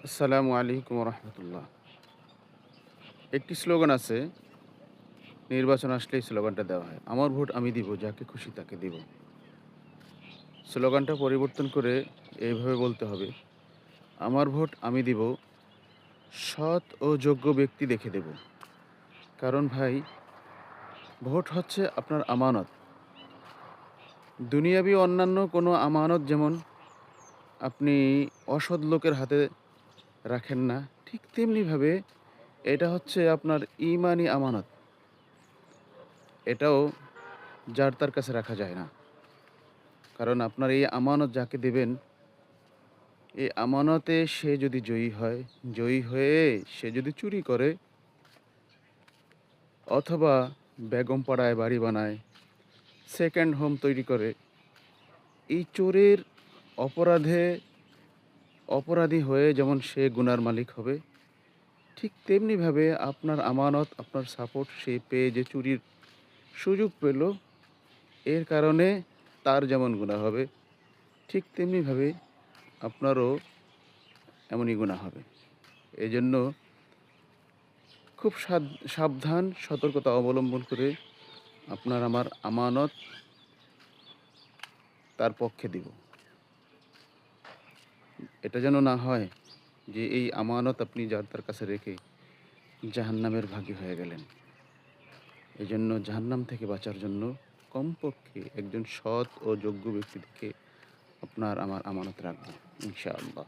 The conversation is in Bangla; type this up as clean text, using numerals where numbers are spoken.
আসসালামু আলাইকুম রহমতুল্লাহ। একটি স্লোগান আছে, নির্বাচন আসলেই স্লোগানটা দেওয়া হয়, আমার ভোট আমি দিব, যাকে খুশি তাকে দিব। স্লোগানটা পরিবর্তন করে এইভাবে বলতে হবে, আমার ভোট আমি দিব, সৎ ও যোগ্য ব্যক্তি দেখে দেব। কারণ ভাই, ভোট হচ্ছে আপনার আমানত। দুনিয়াবি অন্যান্য কোনো আমানত যেমন আপনি অসৎ লোকের হাতে রাখেন না, ঠিক তেমনিভাবে এটা হচ্ছে আপনার ইমানি আমানত। এটাও যার তার কাছে রাখা যায় না। কারণ আপনার এই আমানত যাকে দেবেন, এই আমানতে সে যদি জয়ী হয়, জয়ী হয়ে সে যদি চুরি করে অথবা বেগম পাড়ায় বাড়ি বানায়, সেকেন্ড হোম তৈরি করে, এই চোরের অপরাধে অপরাধী হয়ে যেমন সে গুনার মালিক হবে, ঠিক তেমনিভাবে আপনার আমানত, আপনার সাপোর্ট সে পেয়ে যে চুরির সুযোগ পেল, এর কারণে তার যেমন গুনাহ হবে, ঠিক তেমনিভাবে আপনারও এমনই গুনাহ হবে। এজন্য খুব সাবধান, সতর্কতা অবলম্বন করে আপনার আমার আমানত তার পক্ষে দিব। এটা যেন না হয় যে এই আমানত আপনি যার তার কাছে রেখে জাহান্নামের ভাগী হয়ে গেলেন। এজন্য জাহান্নাম থেকে বাঁচার জন্য কমপক্ষে একজন সৎ ও যোগ্য ব্যক্তি থেকে আপনার আমার আমানত রাখবো ইনশাআল্লাহ।